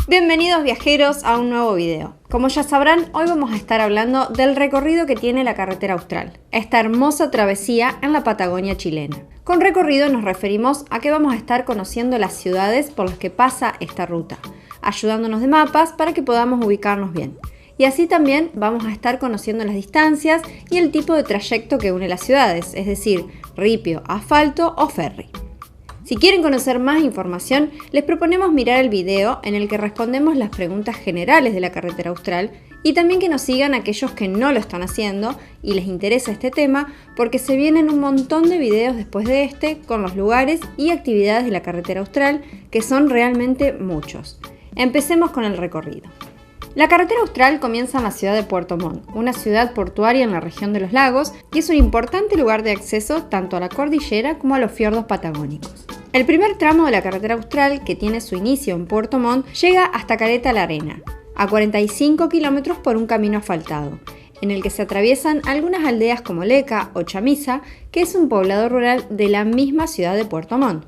Bienvenidos viajeros a un nuevo video. Como ya sabrán, hoy vamos a estar hablando del recorrido que tiene la carretera austral, esta hermosa travesía en la Patagonia chilena. Con recorrido nos referimos a que vamos a estar conociendo las ciudades por las que pasa esta ruta, ayudándonos de mapas para que podamos ubicarnos bien. Y así también vamos a estar conociendo las distancias y el tipo de trayecto que une las ciudades, es decir, ripio, asfalto o ferry. Si quieren conocer más información, les proponemos mirar el video en el que respondemos las preguntas generales de la carretera austral y también que nos sigan aquellos que no lo están haciendo y les interesa este tema, porque se vienen un montón de videos después de este con los lugares y actividades de la carretera austral, que son realmente muchos. Empecemos con el recorrido. La carretera austral comienza en la ciudad de Puerto Montt, una ciudad portuaria en la región de los lagos y es un importante lugar de acceso tanto a la cordillera como a los fiordos patagónicos. El primer tramo de la carretera austral, que tiene su inicio en Puerto Montt, llega hasta Caleta la Arena, a 45 kilómetros por un camino asfaltado, en el que se atraviesan algunas aldeas como Leca o Chamisa, que es un poblado rural de la misma ciudad de Puerto Montt.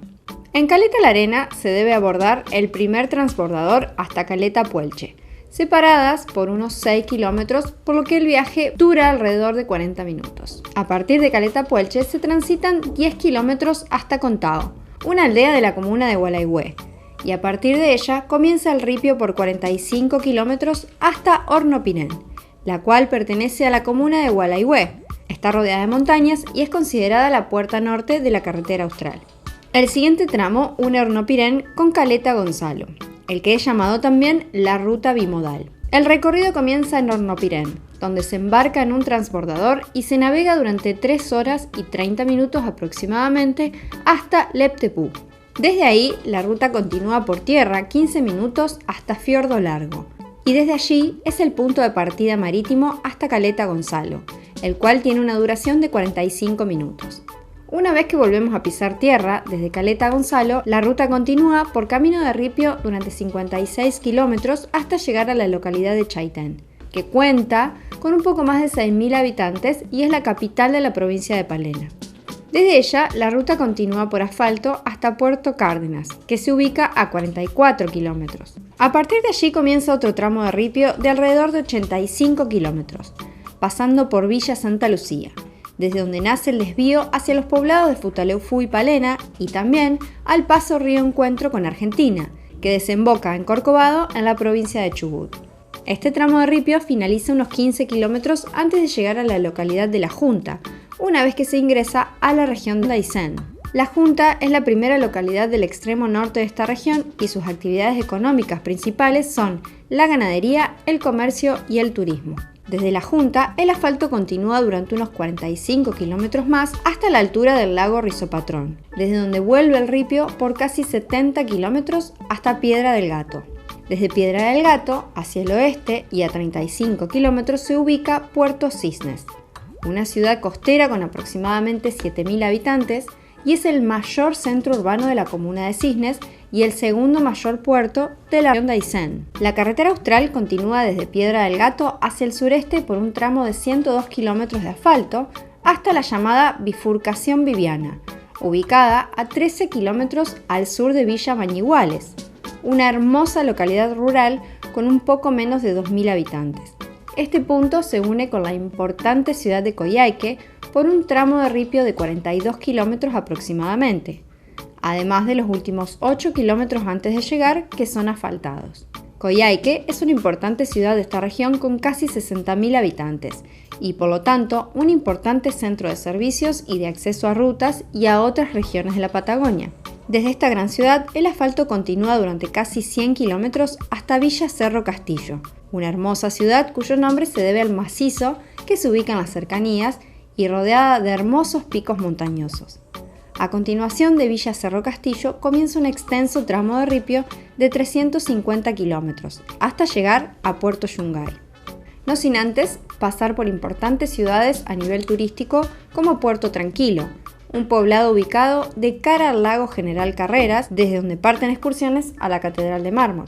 En Caleta la Arena se debe abordar el primer transbordador hasta Caleta Puelche, separadas por unos 6 kilómetros, por lo que el viaje dura alrededor de 40 minutos. A partir de Caleta Puelche se transitan 10 kilómetros hasta Contao, una aldea de la comuna de Gualeguay, y a partir de ella comienza el ripio por 45 kilómetros hasta Hornopiren, la cual pertenece a la comuna de Gualeguay. Está rodeada de montañas y es considerada la puerta norte de la carretera austral. El siguiente tramo une Hornopiren con Caleta Gonzalo, el que es llamado también la ruta bimodal. El recorrido comienza en Hornopiren, donde se embarca en un transbordador y se navega durante 3 horas y 30 minutos aproximadamente hasta Leptepú. Desde ahí, la ruta continúa por tierra 15 minutos hasta Fiordo Largo, y desde allí es el punto de partida marítimo hasta Caleta Gonzalo, el cual tiene una duración de 45 minutos. Una vez que volvemos a pisar tierra, desde Caleta Gonzalo, la ruta continúa por camino de ripio durante 56 kilómetros hasta llegar a la localidad de Chaitén, que cuenta con un poco más de 6.000 habitantes y es la capital de la provincia de Palena. Desde ella, la ruta continúa por asfalto hasta Puerto Cárdenas, que se ubica a 44 kilómetros. A partir de allí comienza otro tramo de ripio de alrededor de 85 kilómetros, pasando por Villa Santa Lucía, desde donde nace el desvío hacia los poblados de Futaleufú y Palena, y también al paso río Encuentro con Argentina, que desemboca en Corcovado en la provincia de Chubut. Este tramo de ripio finaliza unos 15 kilómetros antes de llegar a la localidad de La Junta, una vez que se ingresa a la región de Aysén. La Junta es la primera localidad del extremo norte de esta región y sus actividades económicas principales son la ganadería, el comercio y el turismo. Desde La Junta, el asfalto continúa durante unos 45 kilómetros más hasta la altura del lago Rizopatrón, desde donde vuelve el ripio por casi 70 kilómetros hasta Piedra del Gato. Desde Piedra del Gato, hacia el oeste y a 35 kilómetros se ubica Puerto Cisnes, una ciudad costera con aproximadamente 7.000 habitantes y es el mayor centro urbano de la comuna de Cisnes y el segundo mayor puerto de la región de Aysén. La carretera austral continúa desde Piedra del Gato hacia el sureste por un tramo de 102 kilómetros de asfalto hasta la llamada Bifurcación Viviana, ubicada a 13 kilómetros al sur de Villa Bañiguales, una hermosa localidad rural con un poco menos de 2.000 habitantes. Este punto se une con la importante ciudad de Coyhaique por un tramo de ripio de 42 kilómetros aproximadamente, además de los últimos 8 kilómetros antes de llegar, que son asfaltados. Coyhaique es una importante ciudad de esta región con casi 60.000 habitantes y por lo tanto un importante centro de servicios y de acceso a rutas y a otras regiones de la Patagonia. Desde esta gran ciudad, el asfalto continúa durante casi 100 kilómetros hasta Villa Cerro Castillo, una hermosa ciudad cuyo nombre se debe al macizo que se ubica en las cercanías y rodeada de hermosos picos montañosos. A continuación de Villa Cerro Castillo comienza un extenso tramo de ripio de 350 kilómetros hasta llegar a Puerto Yungay. No sin antes pasar por importantes ciudades a nivel turístico como Puerto Tranquilo, un poblado ubicado de cara al lago General Carreras, desde donde parten excursiones a la Catedral de Mármol.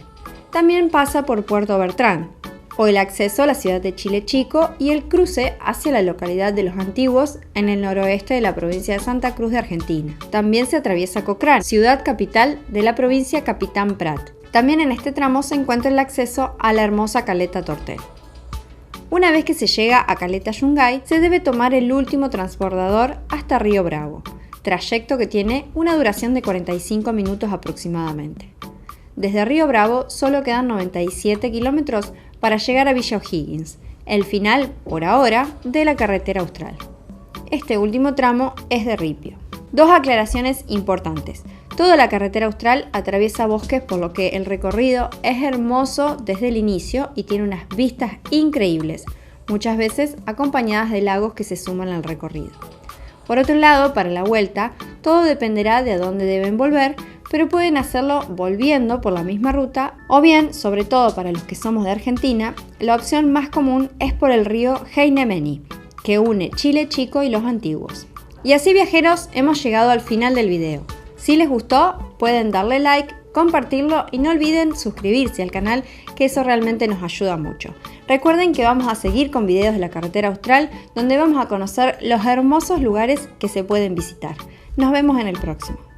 También pasa por Puerto Bertrán, o el acceso a la ciudad de Chile Chico y el cruce hacia la localidad de Los Antiguos en el noroeste de la provincia de Santa Cruz de Argentina. También se atraviesa Cochrane, ciudad capital de la provincia Capitán Prat, También en este tramo se encuentra el acceso a la hermosa Caleta Tortel. Una vez que se llega a Caleta Yungay, se debe tomar el último transbordador hasta Río Bravo, trayecto que tiene una duración de 45 minutos aproximadamente. Desde Río Bravo solo quedan 97 kilómetros para llegar a Villa O'Higgins, el final, por ahora, de la carretera austral. Este último tramo es de ripio. Dos aclaraciones importantes. Toda la carretera austral atraviesa bosques, por lo que el recorrido es hermoso desde el inicio y tiene unas vistas increíbles, muchas veces acompañadas de lagos que se suman al recorrido. Por otro lado, para la vuelta, todo dependerá de a dónde deben volver, pero pueden hacerlo volviendo por la misma ruta o bien, sobre todo para los que somos de Argentina, la opción más común es por el río Heinemeni, que une Chile Chico y Los Antiguos. Y así, viajeros, hemos llegado al final del video. Si les gustó, pueden darle like, compartirlo y no olviden suscribirse al canal, que eso realmente nos ayuda mucho. Recuerden que vamos a seguir con videos de la carretera austral, donde vamos a conocer los hermosos lugares que se pueden visitar. Nos vemos en el próximo.